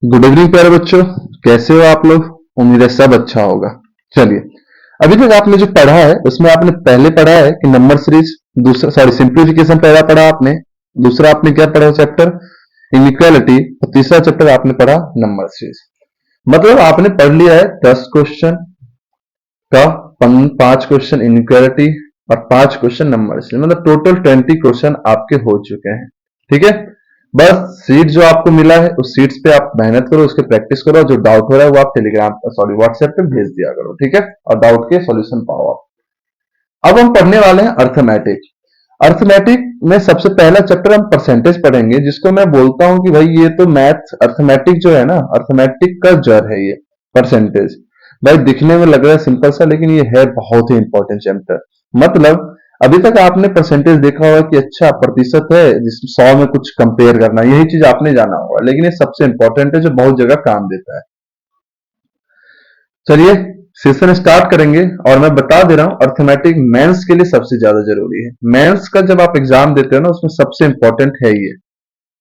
Good evening प्यारे बच्चों, कैसे हो आप लोग। उम्मीद है सब अच्छा होगा। चलिए, अभी तक आपने जो पढ़ा है उसमें आपने पहले पढ़ा है कि नंबर सीरीज, दूसरा सॉरी सिंप्लीफिकेशन पहला पढ़ा आपने, दूसरा आपने क्या पढ़ा चैप्टर इनइक्वालिटी, और तीसरा चैप्टर आपने पढ़ा नंबर सीरीज। मतलब आपने पढ़ लिया है 10 क्वेश्चन का, 5 क्वेश्चन इनइक्वालिटी और 5 क्वेश्चन नंबर सीरीज, मतलब टोटल 20 क्वेश्चन आपके हो चुके हैं। ठीक है, बस सीट जो आपको मिला है उस सीट्स पे आप मेहनत करो, उसके प्रैक्टिस करो, जो डाउट हो रहा है वो आप टेलीग्राम सॉरी व्हाट्सएप पे भेज दिया करो। ठीक है, और डाउट के सॉल्यूशन पाओ आप। अब हम पढ़ने वाले हैं अर्थमेटिक। अर्थमेटिक में सबसे पहला चैप्टर हम परसेंटेज पढ़ेंगे, जिसको मैं बोलता हूं कि भाई ये तो मैथ अर्थमेटिक जो है ना, अर्थमेटिक का जड़ है ये परसेंटेज। भाई दिखने में लग रहा है सिंपल सा, लेकिन ये है बहुत ही इंपॉर्टेंट चैप्टर। मतलब अभी तक आपने परसेंटेज देखा होगा कि अच्छा प्रतिशत है जिसमें 100 में कुछ कंपेयर करना, यही चीज आपने जाना होगा, लेकिन ये सबसे इंपॉर्टेंट है जो बहुत जगह काम देता है। चलिए सेशन स्टार्ट करेंगे, और मैं बता दे रहा हूं अर्थमेटिक मेंस के लिए सबसे ज्यादा जरूरी है। मेंस का जब आप एग्जाम देते हो ना, उसमें सबसे इंपॉर्टेंट है ये।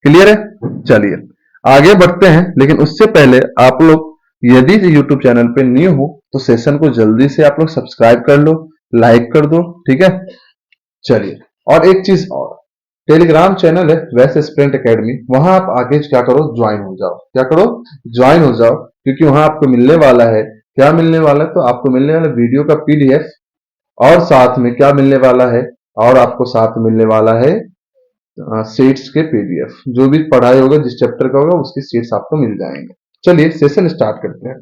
क्लियर है? चलिए आगे बढ़ते हैं, लेकिन उससे पहले आप लोग यदि यूट्यूब चैनल पे न्यू हो तो सेशन को जल्दी से आप लोग सब्सक्राइब कर लो, लाइक कर दो। ठीक है, चलिए, और एक चीज और, टेलीग्राम चैनल है वैसे स्प्रिंट एकेडमी, वहां आप आगे क्या करो, ज्वाइन हो जाओ। क्या करो? ज्वाइन हो जाओ, क्योंकि वहां आपको मिलने वाला है, क्या मिलने वाला है, तो आपको मिलने वाला वीडियो का पीडीएफ, और साथ में क्या मिलने वाला है, और आपको साथ मिलने वाला है सीट्स के पीडीएफ। जो भी पढ़ाई होगा जिस चैप्टर का होगा उसकी सीट्स आपको मिल जाएंगे। चलिए सेशन स्टार्ट करते हैं।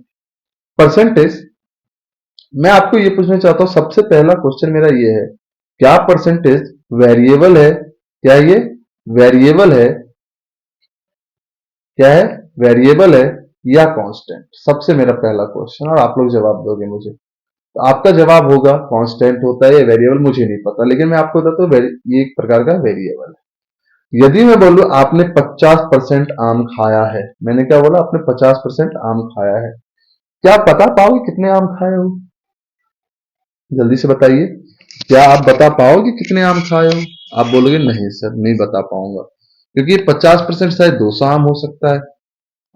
परसेंटेज, मैं आपको ये पूछना चाहता हूं, सबसे पहला क्वेश्चन मेरा ये है, क्या परसेंटेज वेरिएबल है? क्या ये वेरिएबल है? क्या है? वेरिएबल है या कांस्टेंट? सबसे मेरा पहला क्वेश्चन, और आप लोग जवाब दोगे मुझे। तो आपका जवाब होगा कांस्टेंट होता है या वेरिएबल, मुझे नहीं पता, लेकिन मैं आपको बताता हूँ ये एक प्रकार का वेरिएबल है। यदि मैं बोलूं आपने 50% आम खाया है, मैंने क्या बोला, आपने 50% आम खाया है, क्या आप बता पाओगे कितने आम खाए हो? जल्दी से बताइए, क्या आप बता पाओगे कितने आम खाए हो? आप बोलोगे नहीं सर नहीं बता पाऊंगा, क्योंकि 50% शायद 200 आम हो सकता है,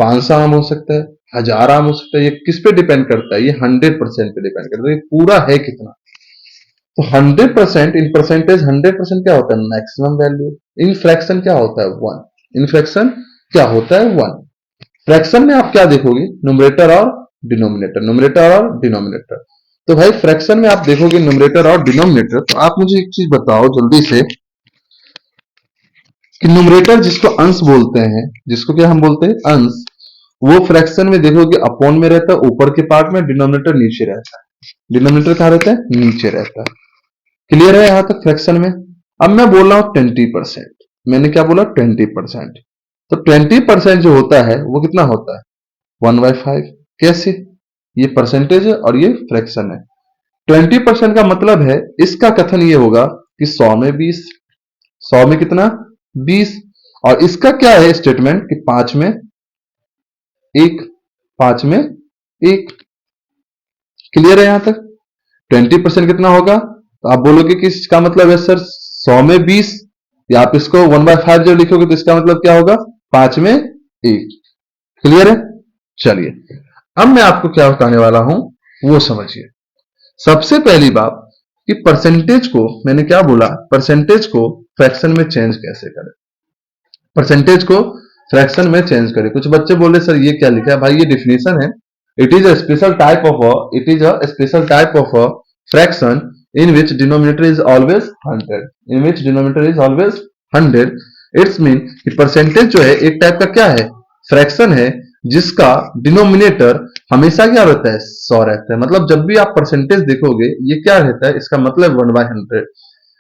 500 आम हो सकता है, 1000 आम हो सकता है। ये किस पे डिपेंड करता है? ये 100% पे डिपेंड करता है, ये पूरा है कितना। तो 100% इन परसेंटेज, 100% क्या होता है? Maximum value. इन फ्रैक्शन क्या होता है? 1। इन फ्रैक्शन क्या होता है? 1। फ्रैक्शन में आप क्या देखोगे? न्यूमरेटर और डिनोमिनेटर, न्यूमरेटर और डिनोमिनेटर। तो भाई फ्रैक्शन में आप देखोगे न्यूमरेटर और डिनोमिनेटर। तो आप मुझे एक चीज बताओ जल्दी से, कि न्यूमरेटर जिसको अंश बोलते हैं, जिसको क्या हम बोलते हैं? अंश, वो फ्रैक्शन में देखोगे अपॉन में रहता है ऊपर के पार्ट में, डिनोमिनेटर नीचे रहता है। डिनोमिनेटर कहां रहता है? नीचे रहता है। क्लियर है यहां तक फ्रैक्शन में? अब मैं बोल रहा हूं 20%, मैंने क्या बोला? 20%। तो 20% जो होता है वो कितना होता है? 1/5। कैसे? ये परसेंटेज है और ये फ्रैक्शन है। 20% का मतलब है, इसका कथन ये होगा कि 100 में 20, 100 में कितना? 20। और इसका क्या है स्टेटमेंट, कि 5 में 1, 5 में 1। क्लियर है यहां तक? 20% कितना होगा? तो आप बोलोगे कि इसका मतलब है सर 100 में 20, या आप इसको 1/5 जब लिखोगे तो इसका मतलब क्या होगा? 5 में 1। क्लियर है? चलिए अब मैं आपको क्या बताने वाला हूं वो समझिए। सबसे पहली बात, कि परसेंटेज को, मैंने क्या बोला, परसेंटेज को फ्रैक्शन में चेंज कैसे करें। परसेंटेज को फ्रैक्शन में चेंज करें। कुछ बच्चे बोले सर ये क्या लिखा है? भाई ये डिफिनेशन है। It is a special type of fraction in which denominator is always 100, in which denominator is always 100। It's mean कि परसेंटेज जो है एक टाइप का क्या है? फ्रैक्शन है, जिसका डिनोमिनेटर हमेशा क्या रहता है? 100 रहता है। मतलब जब भी आप परसेंटेज देखोगे ये क्या रहता है? इसका मतलब 1/100।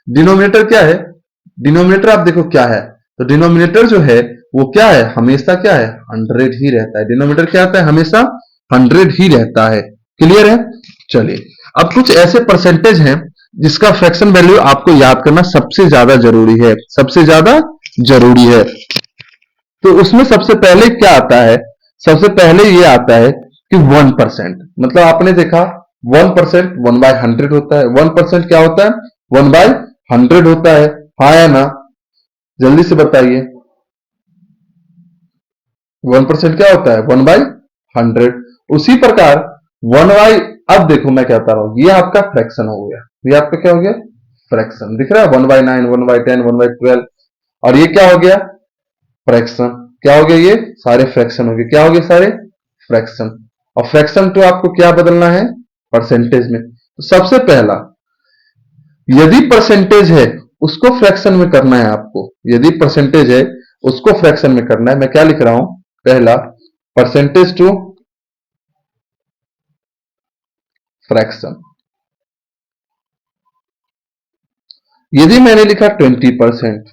डिनोमिनेटर क्या है? डिनोमिनेटर आप देखो क्या है, तो डिनोमिनेटर जो है वो क्या है? हमेशा क्या है? 100 ही रहता है। डिनोमिनेटर क्या आता है? हमेशा 100 ही रहता है। क्लियर है? चलिए अब कुछ ऐसे परसेंटेज हैं जिसका फ्रैक्शन वैल्यू आपको याद करना सबसे ज्यादा जरूरी है, सबसे ज्यादा जरूरी है। तो उसमें सबसे पहले क्या आता है? सबसे पहले ये आता है कि 1%। मतलब आपने देखा 1% 1/100 होता है। 1% क्या होता है? 1/100 होता है। हाँ या ना? जल्दी से बताइए। 1% क्या होता है 1/100। उसी प्रकार 1 बाई, अब देखो मैं कहता रहा हूं ये आपका फ्रैक्शन हो गया, ये आपका क्या हो गया फ्रैक्शन, दिख रहा है 1/9, 1/10, 1/12, और ये क्या हो गया फ्रैक्शन। क्या हो गया ये सारे फ्रैक्शन हो गए, क्या हो गए सारे फ्रैक्शन। और फ्रैक्शन टू आपको क्या बदलना है परसेंटेज में। तो सबसे पहला यदि परसेंटेज है उसको फ्रैक्शन में करना है आपको, यदि परसेंटेज है उसको फ्रैक्शन में करना है। मैं क्या लिख रहा हूं पहला परसेंटेज टू फ्रैक्शन। यदि मैंने लिखा 20%,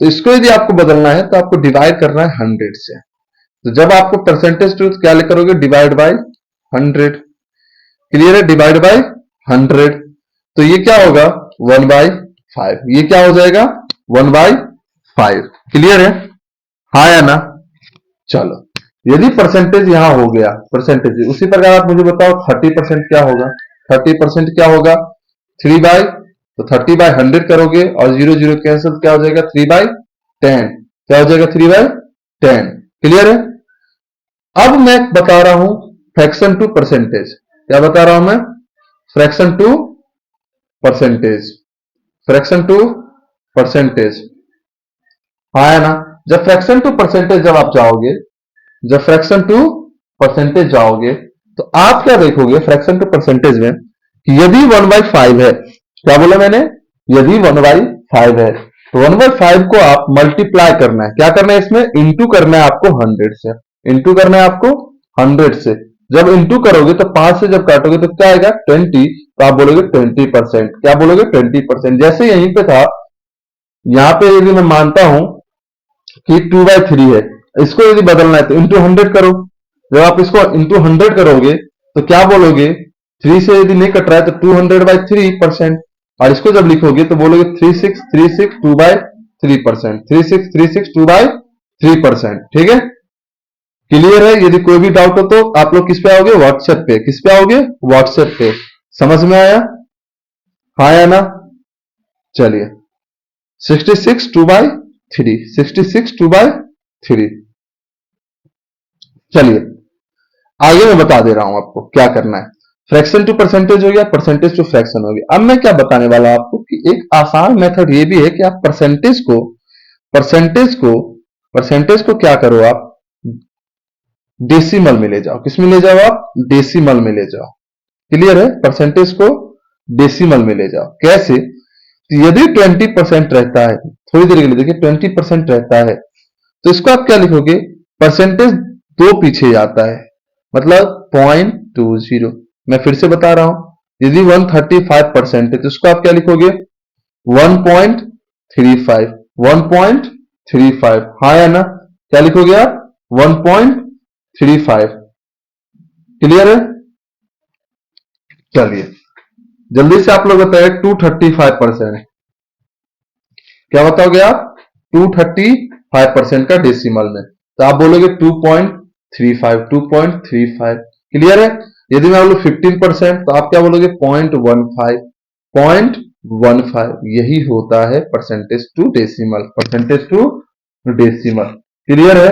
तो इसको यदि आपको बदलना है तो आपको डिवाइड करना है 100 से। तो जब आपको परसेंटेज टू क्या करोगे डिवाइड बाय 100, क्लियर है, डिवाइड बाय 100, तो ये क्या होगा 1/5, ये क्या हो जाएगा 1/5, क्लियर है हाँ या ना। चलो यदि परसेंटेज यहां हो गया परसेंटेज, उसी प्रकार आप मुझे बताओ 30% क्या होगा। 30% क्या होगा 3/, तो 30/100 करोगे और 0 0 कैंसिल, क्या हो जाएगा 3/10, क्या हो जाएगा 3/10, क्लियर है। अब मैं बता रहा हूं फ्रैक्शन टू परसेंटेज, क्या बता रहा हूं मैं fraction to percentage, fraction to percentage हाँ है ना। जब फ्रैक्शन टू परसेंटेज जब आप जाओगे, जब फ्रैक्शन टू परसेंटेज जाओगे तो आप क्या देखोगे फ्रैक्शन टू परसेंटेज में कि यदि 1/5 है, क्या बोला मैंने यदि 1/5 है तो 1/5 को आप मल्टीप्लाई करना है, क्या करना है इसमें इंटू करना है आपको 100 से, इंटू करना है आपको 100 से। जब इंटू करोगे तो 5 से जब काटोगे तो क्या आएगा 20, तो आप बोलोगे 20%, क्या बोलोगे 20%। जैसे यहीं पे था, यहां पे यदि मैं मानता हूं कि 2/3 है, इसको यदि बदलना है तो इंटू 100 करो। जब आप इसको इंटू 100 करोगे तो क्या बोलोगे 3 से यदि नहीं कट रहा है तो 200/3%, और इसको जब लिखोगे तो बोलोगे 3636 2/3%, 3636 2/3%, ठीक है क्लियर है। यदि कोई भी डाउट हो तो आप लोग किस पे आओगे व्हाट्सएप पे, किस पे आओगे व्हाट्सएप पे। समझ में आया हाँ या ना। चलिए 66 2/3, 66 2/3, चलिए आगे मैं बता दे रहा हूं आपको क्या करना है। फ्रैक्शन टू परसेंटेज हो गया, परसेंटेज टू फ्रैक्शन हो गया। अब मैं क्या बताने वाला हूं आपको कि एक आसान मेथड ये भी है कि आप परसेंटेज को क्या करो आप डेसिमल में ले जाओ। किस में ले जाओ आप डेसिमल में ले जाओ, क्लियर है। परसेंटेज को डेसिमल में ले जाओ कैसे, तो यदि 20% रहता है, थोड़ी देर के लिए देखिए 20% रहता है तो इसको आप क्या लिखोगे परसेंटेज दो पीछे जाता है, मतलब 0.20। मैं फिर से बता रहा हूं यदि 135% है तो इसको आप क्या लिखोगे 1.35, 1.35 हाँ या ना, क्या लिखोगे आप 1.35, क्लियर है। चलिए जल्दी से आप लोग बताइए 235%, क्या बताओगे आप 235% का डेसिमल में, तो आप बोलोगे 2.35, 2.35, क्लियर है। यदि मैं बोलूं 15% तो आप क्या बोलोगे 0.15, 0.15, यही होता है percentage to decimal, percentage to decimal, clear है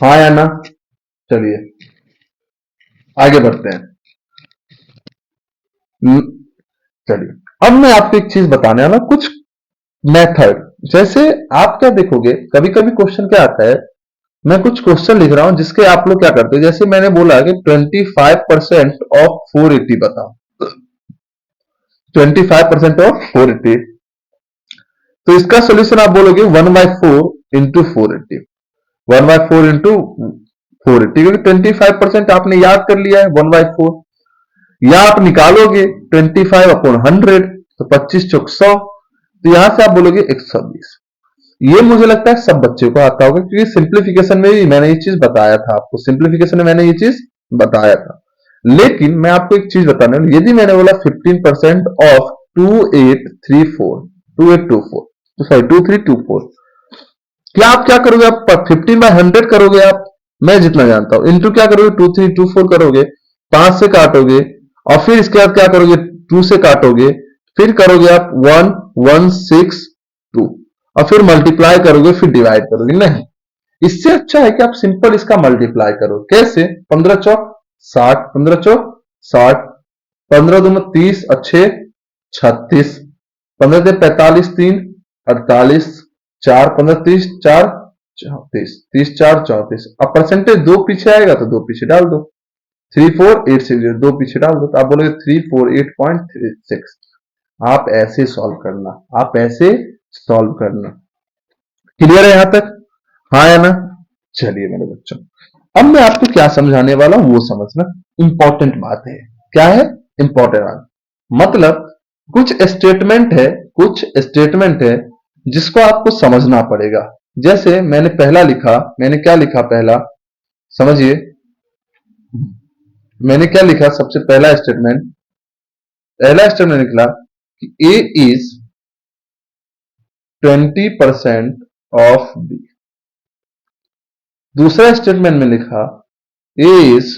हाँ या ना। चलिए आगे बढ़ते हैं। चलिए अब मैं आपको एक चीज बताने वाला, कुछ मेथड। जैसे आप क्या देखोगे कभी कभी क्वेश्चन क्या आता है, मैं कुछ क्वेश्चन लिख रहा हूं जिसके आप लोग क्या करते हो, जैसे मैंने बोला कि 25% ऑफ 480 बताओ, 25% ऑफ 480, तो इसका सोल्यूशन आप बोलोगे 1/4 इंटू 480, 1/4 इंटू 480, क्योंकि 25% आपने याद कर लिया है 1/4, या आप निकालोगे 25/100, तो 25 चौक 100, तो यहां से आप बोलोगे 120। ये मुझे लगता है सब बच्चों को आता होगा, क्योंकि सिंप्लीफिकेशन में भी मैंने ये चीज बताया था आपको, सिंप्लीफिकेशन में मैंने ये चीज बताया था। लेकिन मैं आपको एक चीज बताने वाला, यदि मैंने बोला 15% ऑफ 2834, 2824, तो सॉरी 2324, क्या आप क्या करोगे आप 15/100 करोगे आप, मैं जितना जानता हूं, इंटू क्या करोगे 2324 करोगे, 5 से काटोगे और फिर इसके बाद क्या करोगे 2 से काटोगे, फिर करोगे आप 1162 और फिर मल्टीप्लाई करोगे फिर डिवाइड करोगे, नहीं इससे अच्छा है कि आप सिंपल इसका मल्टीप्लाई करो। कैसे? 15 चौक 60, 15 चौक 60, 15 दूनी 30 और 6 36, 15 से 45 3 48, 4 15 30 4 34, 30 4 34। अब परसेंटेज दो पीछे आएगा तो दो पीछे डाल दो, 34860 दो पीछे डाल दो तो आप बोलोगे 348.36। आप ऐसे सॉल्व करना, आप ऐसे सॉल्व करना। क्लियर है यहां तक? हाँ या ना? चलिए मेरे बच्चों, अब मैं आपको क्या समझाने वाला हूं वो समझना। इंपॉर्टेंट बात है। क्या है? इंपॉर्टेंट बात मतलब कुछ स्टेटमेंट है, कुछ स्टेटमेंट है जिसको आपको समझना पड़ेगा। जैसे मैंने पहला लिखा, मैंने क्या लिखा पहला, समझिए। मैंने क्या लिखा सबसे पहला स्टेटमेंट निकला कि ए इज 20% ऑफ बी। दूसरा स्टेटमेंट में लिखा ए इज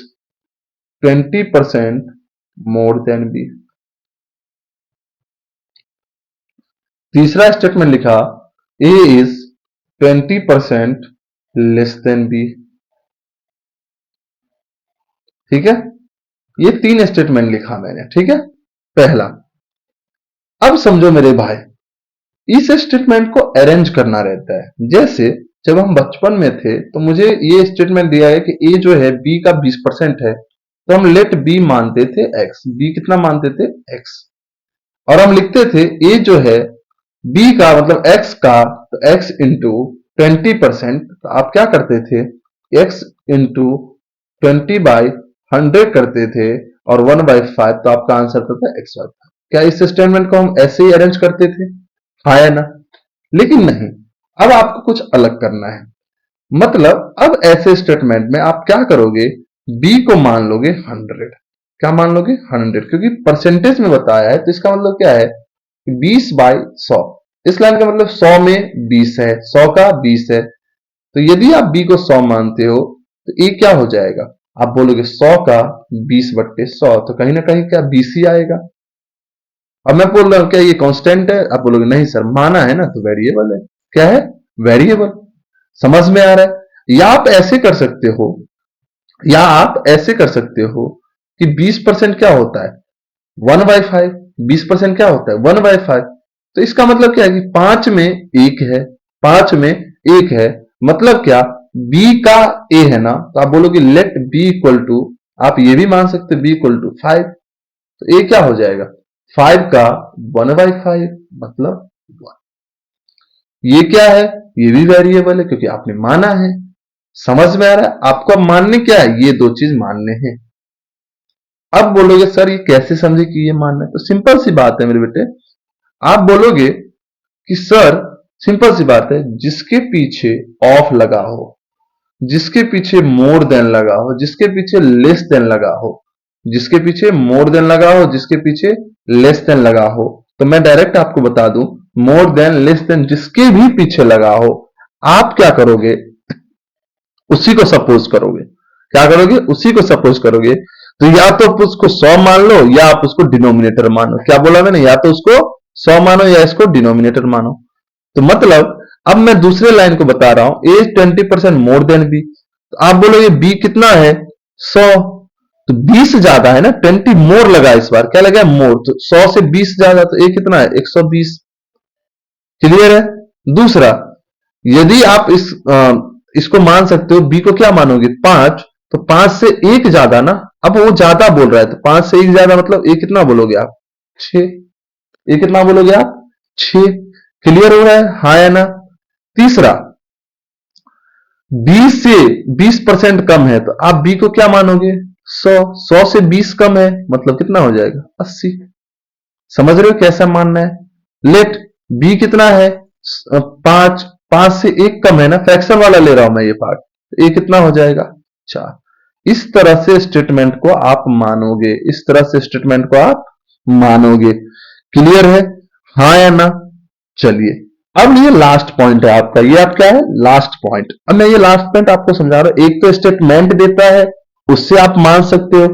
20% मोर देन बी। तीसरा स्टेटमेंट लिखा ए इज 20% लेस देन बी। ठीक है, ये तीन स्टेटमेंट लिखा मैंने। ठीक है, पहला। अब समझो मेरे भाई, इस स्टेटमेंट को अरेंज करना रहता है। जैसे जब हम बचपन में थे तो मुझे ये स्टेटमेंट दिया है कि ए जो है बी का 20% है, तो हम लेट बी मानते थे एक्स। बी कितना मानते थे? एक्स। और हम लिखते थे ए जो है बी का मतलब एक्स का, तो एक्स इंटू 20%। तो आप क्या करते थे? एक्स इंटू 20/100 करते थे और 1/5, तो आपका आंसर था एक्स वाई। क्या इस स्टेटमेंट को हम ऐसे ही अरेंज करते थे? हाँ या ना? लेकिन नहीं, अब आपको कुछ अलग करना है। मतलब अब ऐसे स्टेटमेंट में आप क्या करोगे? बी को मान लोगे 100। क्या मान लोगे? 100, क्योंकि परसेंटेज में बताया है, तो इसका मतलब क्या है? 20/100। इस लाइन का मतलब 100 में 20 है, 100 का 20 है। तो यदि आप बी को 100 मानते हो तो ए क्या हो जाएगा? आप बोलोगे 100 का 20/100, तो कहीं ना कहीं क्या 20 ही आएगा। अब मैं बोल रहा हूं क्या ये कांस्टेंट है? आप बोलोगे नहीं सर, माना है ना, तो वेरिएबल है। क्या है? वेरिएबल। समझ में आ रहा है? या आप ऐसे कर सकते हो, या आप ऐसे कर सकते हो कि 20% क्या होता है? 1/5। 20% क्या होता है? 1/5। तो इसका मतलब क्या है कि 5 में 1 है, 5 में 1 है। मतलब क्या? b का a है ना, तो आप बोलोगे लेट b इक्वल टू, आप ये भी मान सकते हो b इक्वल टू 5। तो a क्या हो जाएगा? 5 का 1/5 मतलब 1। ये क्या है? ये भी वेरिएबल है क्योंकि आपने माना है। समझ में आ रहा है? आपको अब मानने क्या है? ये दो चीज मानने हैं। अब बोलोगे सर ये कैसे समझे कि ये मानना है? तो सिंपल सी बात है मेरे बेटे। आप बोलोगे कि सर सिंपल सी बात है, जिसके पीछे ऑफ लगा हो, जिसके पीछे मोर देन लगा हो, जिसके पीछे लेस देन लगा हो, जिसके पीछे मोर देन लगा हो, जिसके पीछे लेस देन लगा हो, तो मैं डायरेक्ट आपको बता दूं, मोर देन लेस देन जिसके भी पीछे लगा हो, आप क्या करोगे? उसी को सपोज करोगे। क्या करोगे? उसी को सपोज करोगे। तो या तो आप उसको 100 मान लो या आप उसको डिनोमिनेटर मानो। क्या बोला मैंने? या तो उसको 100 मानो या इसको डिनोमिनेटर मानो। तो मतलब अब मैं दूसरे लाइन को बता रहा हूं, ए 20% मोर देन बी। तो आप बोलोगे बी कितना है? 100। तो 20 ज्यादा है ना, 20 मोर लगा इस बार। क्या लगा? मोर। तो 100 से 20 ज्यादा, तो ए कितना है? 120। क्लियर है? दूसरा, यदि आप इसको मान सकते हो, बी को क्या मानोगे? 5। तो 5 से 1 ज्यादा ना, अब वो ज्यादा बोल रहा है, तो 5 से 1 ज्यादा मतलब ए कितना बोलोगे आप? 6। ए कितना बोलोगे आप? 6। क्लियर हो रहा है? हाँ या ना? तीसरा, 20 से 20% कम है, तो आप बी को क्या मानोगे? 100। 100 से 20 कम है मतलब कितना हो जाएगा? 80। समझ रहे हो कैसा मानना है? लेट बी कितना है? 5। 5 से 1 कम है ना, फ्रैक्शन वाला ले रहा हूं मैं ये पार्ट। ए कितना हो जाएगा? 4। इस तरह से स्टेटमेंट को आप मानोगे, इस तरह से स्टेटमेंट को आप मानोगे। क्लियर है? हाँ या ना? चलिए, अब ये लास्ट पॉइंट है आपका। ये आप क्या है? Last point. अब मैं ये लास्ट पॉइंट आपको समझा रहा हूं। एक तो स्टेटमेंट देता है, उससे आप मान सकते हो।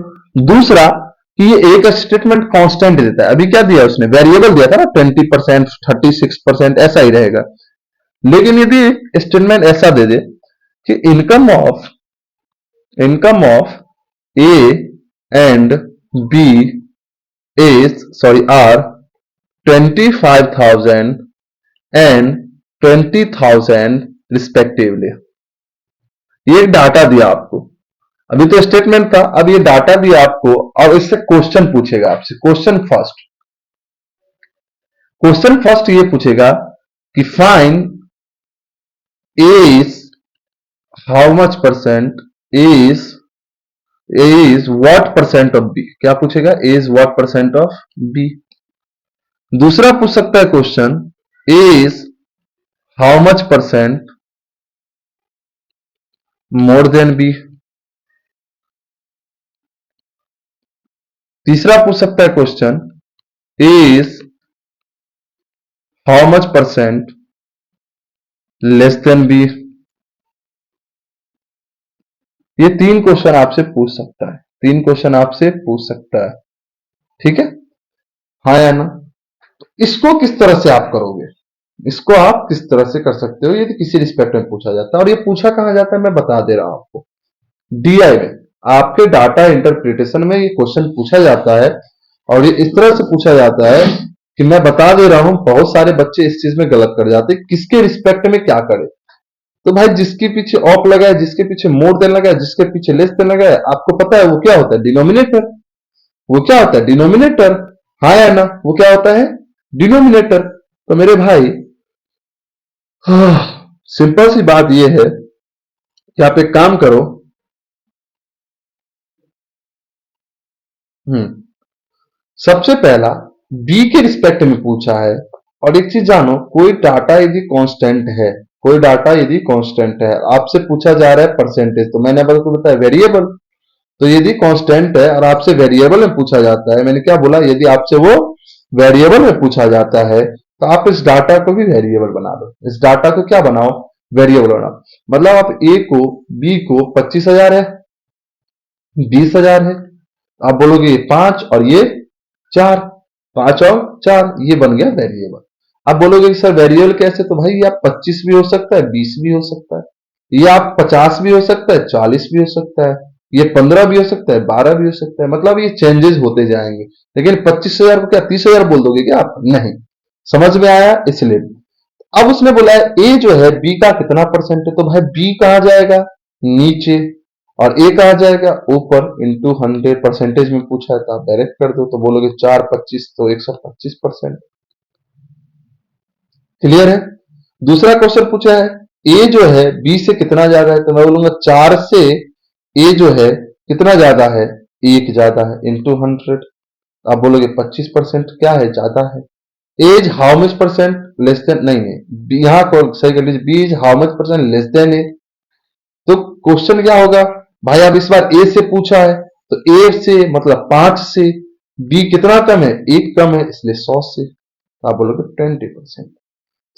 दूसरा कि ये एक स्टेटमेंट कांस्टेंट देता है। अभी क्या दिया उसने? वेरिएबल दिया था ना, 20%, 36%, ऐसा ही रहेगा। लेकिन यदि स्टेटमेंट ऐसा दे दे कि income of A and B are 25,000 and 20,000 respectively. ये डाटा दिया आपको, अभी तो स्टेटमेंट था, अब ये डाटा दिया आपको और इससे क्वेश्चन पूछेगा आपसे। क्वेश्चन फर्स्ट ये पूछेगा कि find is how much percent is what percent of B. क्या पूछेगा? Is what percent of B. दूसरा पूछ सकता है question is how much percent more than B. तीसरा पूछ सकता है question is how much percent less than B. ये तीन क्वेश्चन आपसे पूछ सकता है, ठीक है, हाँ या ना। इसको किस तरह से आप करोगे, इसको आप किस तरह से कर सकते हो यदि किसी रिस्पेक्ट में पूछा जाता है। और ये पूछा कहां जाता है मैं बता दे रहा हूं आपको, डीआई में, आपके डाटा इंटरप्रिटेशन में ये क्वेश्चन पूछा जाता है। और ये इस तरह से पूछा जाता है कि मैं बता दे रहा हूं, बहुत सारे बच्चे इस चीज में गलत कर जाते हैं। किसके रिस्पेक्ट में क्या करे? तो भाई जिसके पीछे ऑफ लगा है, जिसके पीछे मोर देन लगा है, जिसके पीछे लेस देन लगा है, आपको पता है वो क्या होता है? डिनोमिनेटर। हाँ या ना? वो क्या होता है? डिनोमिनेटर। तो मेरे भाई सिंपल सी बात ये है कि आप एक काम करो, सबसे पहला बी के रिस्पेक्ट में पूछा है। और एक चीज जानो, कोई डाटा यदि कांस्टेंट है, आपसे पूछा जा रहा है परसेंटेज, तो मैंने आपको बताया वेरिएबल। तो यदि कांस्टेंट है और आपसे वेरिएबल में पूछा जाता है, मैंने क्या बोला? यदि आपसे वो वेरिएबल में पूछा जाता है तो आप इस डाटा को भी वेरिएबल बना दो। इस डाटा को क्या बनाओ? वेरिएबल बनाओ। मतलब आप ए को, बी को 25,000 है, 20,000 है, आप बोलोगे ये 5 और ये 4, 5 और 4, ये बन गया वेरिएबल। आप बोलोगे कि सर वेरिएबल कैसे? तो भाई ये आप 25 भी हो सकता है, 20 भी हो सकता है, ये आप 50 भी हो सकता है, 40 भी हो सकता है, ये 15 भी हो सकता है, 12 भी हो सकता है। मतलब ये चेंजेस होते जाएंगे। लेकिन 25,000 को क्या 30,000 बोल दोगे क्या आप? नहीं। समझ में आया? इसलिए अब उसने बोला है ए जो है बी का कितना परसेंट है, तो भाई बी कहां जाएगा? नीचे। और ए कहां जाएगा? ऊपर। इंटू 100 परसेंटेज में पूछा है तो आप डायरेक्ट कर दो, तो बोलोगे 4 25 तो 125%। क्लियर है? दूसरा क्वेश्चन पूछा है ए जो है बी से कितना ज्यादा है, तो मैं बोलूंगा 4 से ए जो है कितना ज्यादा है? 1 ज्यादा है, इंटू 100। आप बोलोगे 25% क्या है? ज्यादा है। A is how much percent less than, नहीं है यहां को सही कर लीजिए, B is how much percent less than A. तो क्वेश्चन क्या होगा भाई? अब इस बार ए से पूछा है तो ए से मतलब 5 से बी कितना कम है? 1 कम है, इसलिए 100 से। तो आप बोलोगे 20%।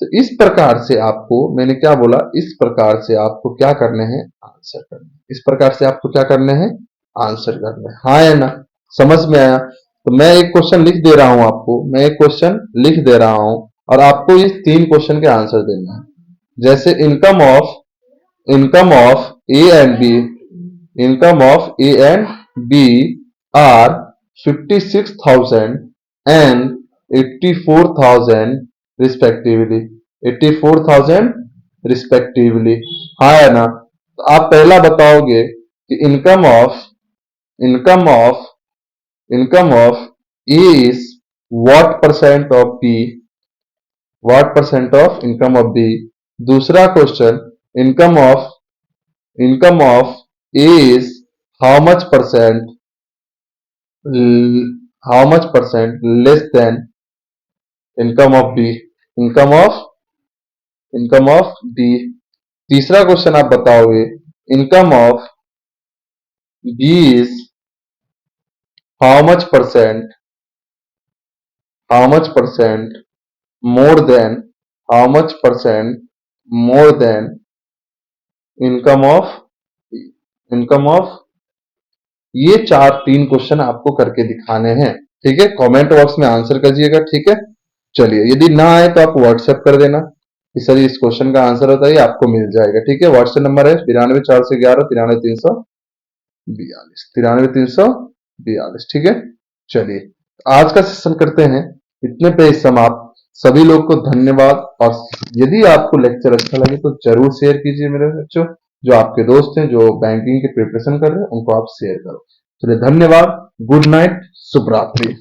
तो इस प्रकार से आपको, मैंने क्या बोला, इस प्रकार से आपको क्या करने हैं? आंसर करने। इस प्रकार से आपको क्या करने हैं? आंसर करने। हाँ या ना? समझ में आया? तो मैं एक क्वेश्चन लिख दे रहा हूं आपको, और आपको इस 3 क्वेश्चन के आंसर देना है। जैसे income of A and B are 56,000 and 84,000 respectively. 84,000 respectively, हाँ या ना? तो आप पहला बताओगे कि income of A is what percent of B, income of B. दूसरा question, income of A is how much percent less than income of B, income of B. तीसरा क्वेश्चन आप बताओगे income of B is how much percent more than income of ये 3 question आपको करके दिखाने हैं। ठीक है, कमेंट बॉक्स में आंसर करिएगा। ठीक है, चलिए, यदि ना आए तो आप व्हाट्सएप कर देना। सर इस क्वेश्चन का आंसर होता है, आपको मिल जाएगा। ठीक है, व्हाट्सएप नंबर है 92 411 93 342 93 342। ठीक है, चलिए आज का सेशन करते हैं इतने पे समाप्त। सभी लोग को धन्यवाद, और यदि आपको लेक्चर अच्छा लगे तो जरूर शेयर कीजिए मेरे बच्चों। जो आपके दोस्त हैं जो बैंकिंग की प्रिपरेशन कर रहे हैं उनको आप शेयर करो। चलिए धन्यवाद, गुड नाइट, शुभ रात्रि।